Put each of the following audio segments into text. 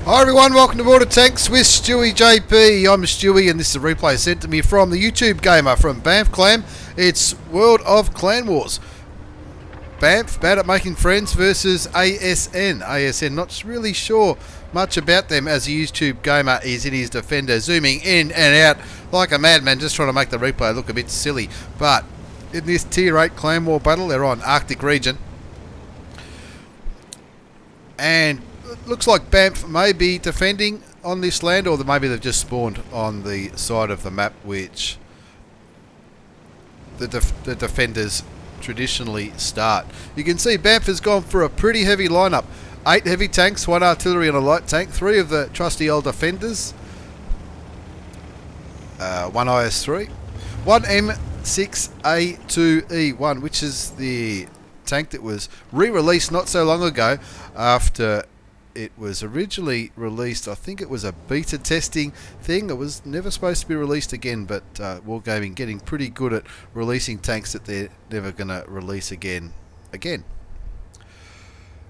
Hi everyone, welcome to Border Tanks with stewiejp. I'm Stewie and this is a replay sent to me from the YouTube gamer from BAMF Clan. It's World of Clan Wars. BAMF, bad at making friends, versus ASN. ASN, not really sure much about them as a YouTube gamer is in his defender, zooming in and out like a madman, just trying to make the replay look a bit silly. But in this Tier 8 Clan War battle, they're on Arctic region. And it looks like BAMF may be defending on this land, or maybe they've just spawned on the side of the map which the defenders traditionally start. You can see BAMF has gone for a pretty heavy lineup. 8 heavy tanks, 1 artillery and a light tank, 3 of the trusty old defenders, 1 IS-3, 1 M6A2E1, which is the tank that was re-released not so long ago after it was originally released. I think it was a beta testing thing. It was never supposed to be released again, but Wargaming getting pretty good at releasing tanks that they're never going to release again.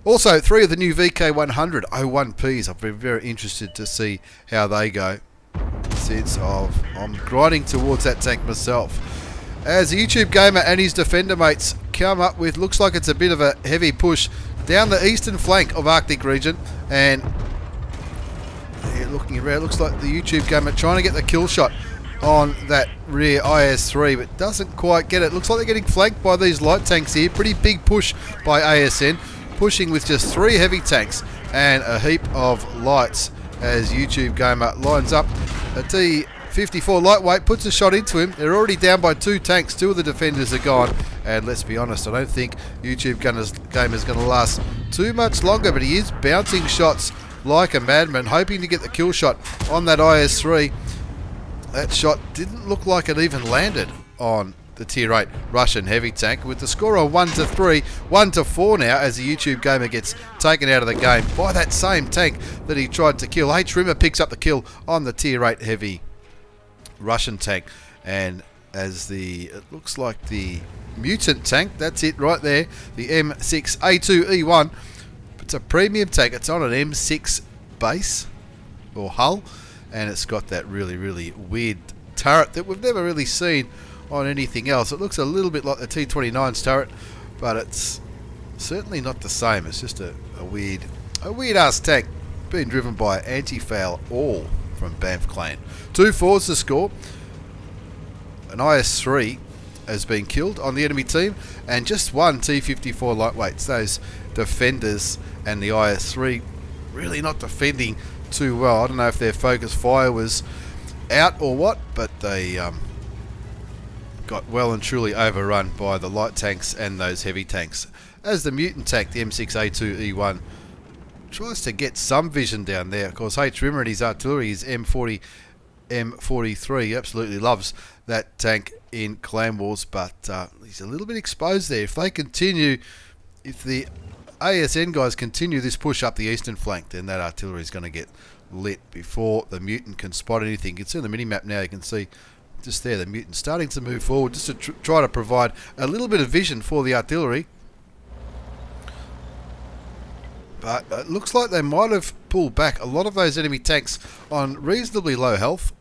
Also, 3 of the new VK100 01Ps. I've been very interested to see how they go, since I'm grinding towards that tank myself. As the YouTube gamer and his defender mates come up with, looks like it's a bit of a heavy push down the eastern flank of Arctic region, and looking around, looks like the YouTube gamer trying to get the kill shot on that rear IS-3, but doesn't quite get it. Looks like they're getting flanked by these light tanks here. Pretty big push by ASN, pushing with just 3 heavy tanks and a heap of lights as YouTube gamer lines up a T-54 lightweight, puts a shot into him. They're already down by 2 tanks. 2 of the defenders are gone, and let's be honest, I don't think YouTube gamer's going to last too much longer, but he is bouncing shots like a madman, hoping to get the kill shot on that IS-3. That shot didn't look like it even landed on the Tier 8 Russian heavy tank, with the score of 1-3, 1-4 now, as the YouTube gamer gets taken out of the game by that same tank that he tried to kill. Rimmer picks up the kill on the Tier 8 heavy Russian tank, and as it looks like the mutant tank, that's it right there, the M6A2E1. It's a premium tank. It's on an M6 base or hull, and it's got that really weird turret that we've never really seen on anything else. It looks a little bit like the T-29's turret, but it's certainly not the same. It's just a weird ass tank being driven by anti-foul all from BAMF Clan. 2-4's the score. An IS-3 has been killed on the enemy team, and just 1 T-54 lightweights. Those defenders and the IS-3 really not defending too well. I don't know if their focus fire was out or what, but they got well and truly overrun by the light tanks and those heavy tanks. As the mutant tank, the M6A2E1, tries to get some vision down there. Of course, Rimmer and his artillery, his M43, absolutely loves that tank in Clan Wars, but he's a little bit exposed there. If the ASN guys continue this push up the eastern flank, then that artillery is going to get lit before the mutant can spot anything. You can see on the mini-map now, you can see just there the mutant starting to move forward just to try to provide a little bit of vision for the artillery. But it looks like they might have pulled back a lot of those enemy tanks on reasonably low health.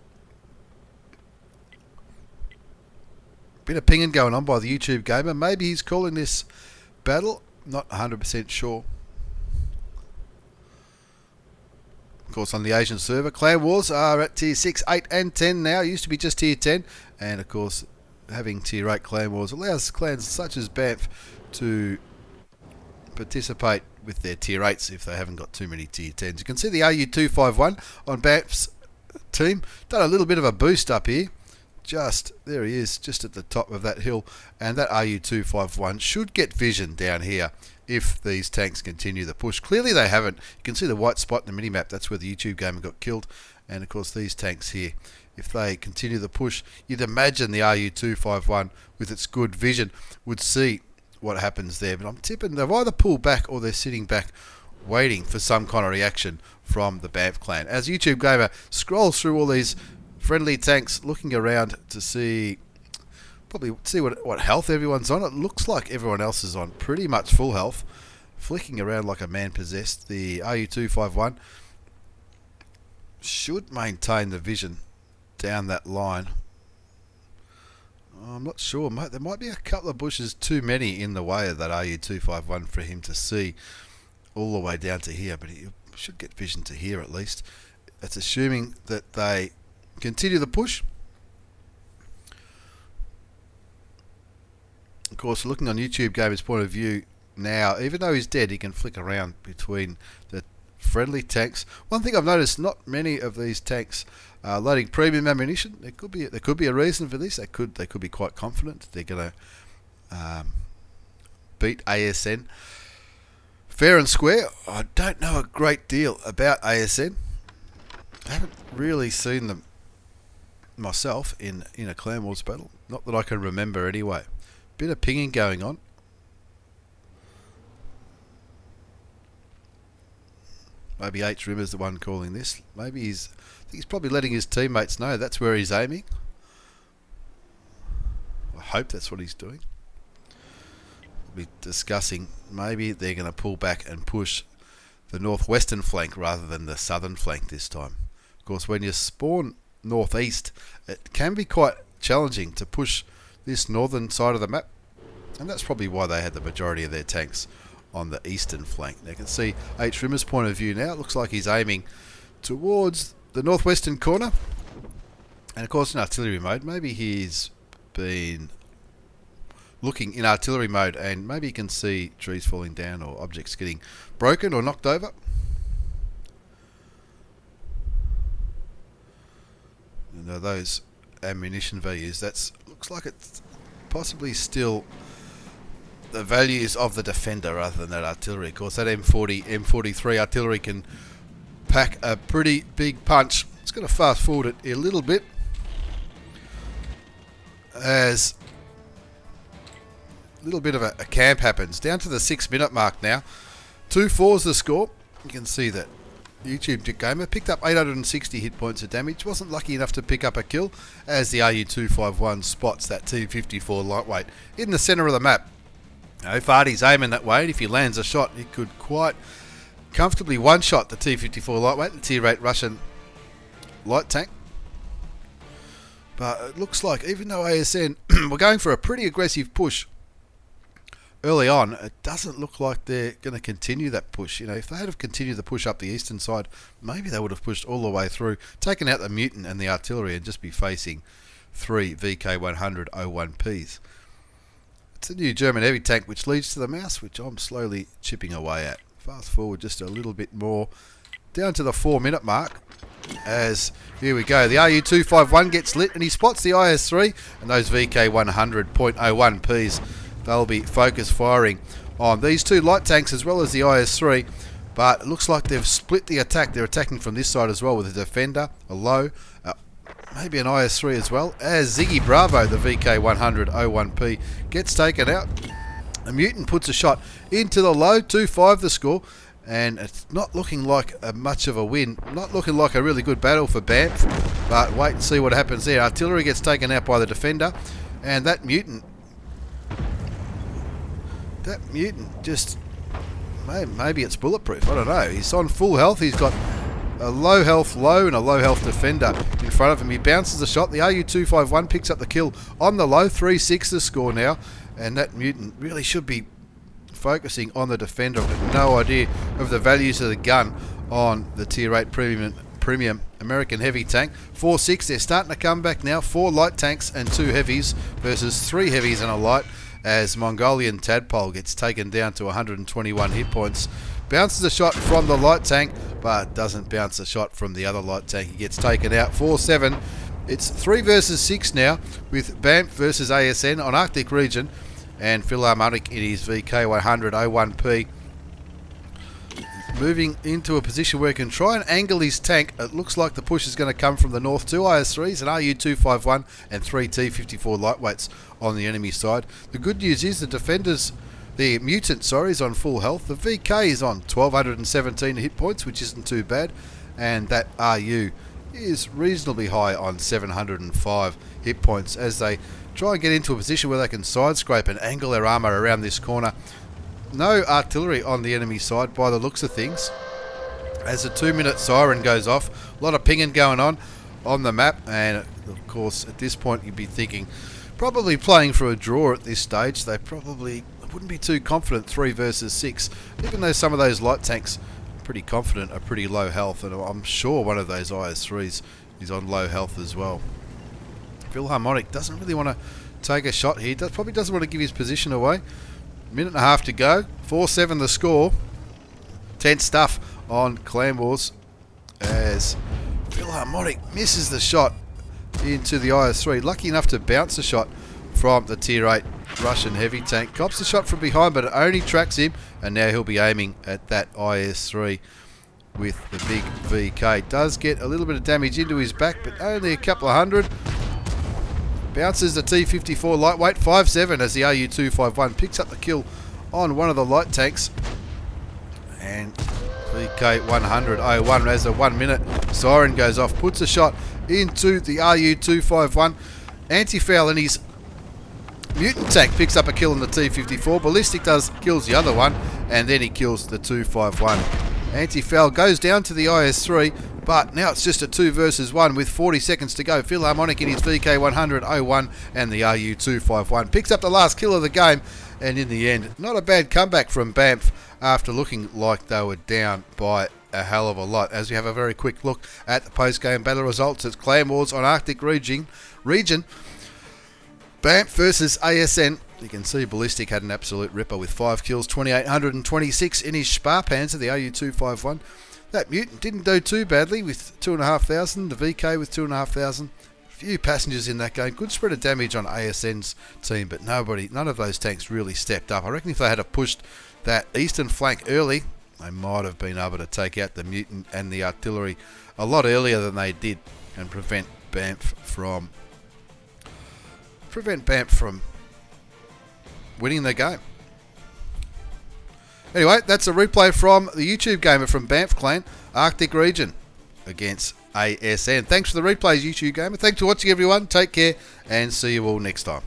Bit of pinging going on by the YouTube gamer. Maybe he's calling this battle. Not 100% sure. Of course, on the Asian server, Clan Wars are at Tier 6, 8 and 10 now. Used to be just Tier 10. And of course, having Tier 8 Clan Wars allows clans such as BAMF to participate with their Tier 8s if they haven't got too many Tier 10s. You can see the RU251 on BAMF's team. Done a little bit of a boost up here. There he is, just at the top of that hill. And that RU251 should get vision down here if these tanks continue the push. Clearly they haven't. You can see the white spot in the minimap. That's where the YouTube gamer got killed. And of course these tanks here, if they continue the push, you'd imagine the RU251 with its good vision would see what happens there. But I'm tipping they've either pulled back or they're sitting back waiting for some kind of reaction from the BAMF clan. As YouTube gamer scrolls through all these friendly tanks, looking around to see what health everyone's on. It looks like everyone else is on pretty much full health flicking around like a man possessed. The RU251 should maintain the vision down that line. I'm not sure, mate. There might be a couple of bushes too many in the way of that RU251 for him to see all the way down to here, but he should get vision to here at least. That's assuming that they continue the push. Of course, looking on YouTube Gamer's point of view now, even though he's dead, he can flick around between the friendly tanks. One thing I've noticed, not many of these tanks are loading premium ammunition. There could be a reason for this. They could be quite confident they're going to beat ASN fair and square. I don't know a great deal about ASN. I haven't really seen them myself in a Clan Wars battle. Not that I can remember anyway. Bit of pinging going on. Maybe H Rimmer's the one calling this. Maybe I think he's probably letting his teammates know that's where he's aiming. I hope that's what he's doing. We'll be discussing maybe they're going to pull back and push the northwestern flank rather than the southern flank this time. Of course, when you spawn northeast, it can be quite challenging to push this northern side of the map, and that's probably why they had the majority of their tanks on the eastern flank. Now you can see H Rimmer's point of view now. It looks like he's aiming towards the northwestern corner, and of course in artillery mode. Maybe he's been looking in artillery mode and maybe he can see trees falling down or objects getting broken or knocked over. Now those ammunition values, that's looks like it's possibly still the values of the defender rather than that artillery. Of course that M43 artillery can pack a pretty big punch. It's going to fast forward it a little bit as a little bit of a camp happens. Down to the 6-minute mark now. 2-4's the score. You can see that YouTube Gamer picked up 860 hit points of damage. Wasn't lucky enough to pick up a kill as the RU251 spots that T54 lightweight in the centre of the map. If Artie's aiming that way, if he lands a shot, he could quite comfortably one-shot the T54 lightweight, the tier 8 Russian light tank. But it looks like even though ASN were going for a pretty aggressive push early on, it doesn't look like they're going to continue that push. You know, if they had have continued the push up the eastern side, maybe they would have pushed all the way through, taken out the mutant and the artillery, and just be facing 3 VK100 01Ps. It's a new German heavy tank which leads to the mouse, which I'm slowly chipping away at. Fast forward just a little bit more, down to the 4-minute mark, as here we go. The RU251 gets lit and he spots the IS-3 and those VK100.01Ps. They'll be focus firing on these two light tanks as well as the IS-3, but it looks like they've split the attack. They're attacking from this side as well with a defender, a low, maybe an IS-3 as well, as Ziggy Bravo, the VK100.01P, gets taken out. A mutant puts a shot into the low, 2-5 the score, and it's not looking like much of a win, not looking like a really good battle for BAMF, but wait and see what happens there. Artillery gets taken out by the defender, and that mutant just, maybe it's bulletproof, I don't know. He's on full health, he's got a low health low and a low health defender in front of him. He bounces the shot, the RU251 picks up the kill on the low, 3-6 the score now, and that mutant really should be focusing on the defender. I've got no idea of the values of the gun on the tier 8 premium American heavy tank. 4-6, they're starting to come back now. 4 light tanks and 2 heavies versus 3 heavies and a light, as Mongolian Tadpole gets taken down to 121 hit points. Bounces a shot from the light tank, but doesn't bounce a shot from the other light tank. He gets taken out. 4-7. It's 3 versus 6 now, with BAMF versus ASN on Arctic region, and Philharmonic in his VK100.01P. Moving into a position where he can try and angle his tank. It looks like the push is going to come from the north. 2 IS-3s, an RU251 and 3 T54 lightweights on the enemy side. The good news is the mutant, is on full health. The VK is on 1217 hit points, which isn't too bad, and that RU is reasonably high on 705 hit points as they try and get into a position where they can side scrape and angle their armour around this corner. no artillery on the enemy side by the looks of things. As the 2-minute siren goes off, a lot of pinging going on the map, and of course at this point you'd be thinking probably playing for a draw at this stage. They probably wouldn't be too confident 3 versus 6, even though some of those light tanks are pretty confident are pretty low health, and I'm sure one of those IS-3s is on low health as well. Philharmonic doesn't really want to take a shot here, probably doesn't want to give his position away. Minute and a half to go, 4-7 the score. Tense stuff on Clan Wars as Philharmonic misses the shot into the IS-3. Lucky enough to bounce a shot from the Tier 8 Russian heavy tank. Cops the shot from behind, but it only tracks him, and now he'll be aiming at that IS-3 with the big VK. Does get a little bit of damage into his back, but only a couple of hundred. Bounces the T-54 lightweight, 5-7 as the RU-251 picks up the kill on one of the light tanks. And VK 100-01 as the 1 minute siren goes off, puts a shot into the RU-251. Anti-foul in his mutant tank picks up a kill on the T-54. Ballistic kills the other one, and then he kills the 251. Anti-foul goes down to the IS-3, but now it's just a 2 versus 1 with 40 seconds to go. Philharmonic in his VK 100-01 and the RU-251 picks up the last kill of the game, and in the end, not a bad comeback from BAMF after looking like they were down by a hell of a lot. As we have a very quick look at the post-game battle results, it's Clan Wars on Arctic region. BAMF versus ASN. You can see Ballistic had an absolute ripper with 5 kills, 2,826 in his Spar Panzer, the RU-251. That Mutant didn't do too badly with 2,500, the VK with 2,500. Few passengers in that game. Good spread of damage on ASN's team, but none of those tanks really stepped up. I reckon if they had pushed that eastern flank early, they might have been able to take out the Mutant and the artillery a lot earlier than they did and prevent BAMF from winning the game. Anyway, that's a replay from the YouTube gamer from BAMF Clan, Arctic region against ASN. Thanks for the replays, YouTube gamer. Thanks for watching, everyone. Take care, and see you all next time.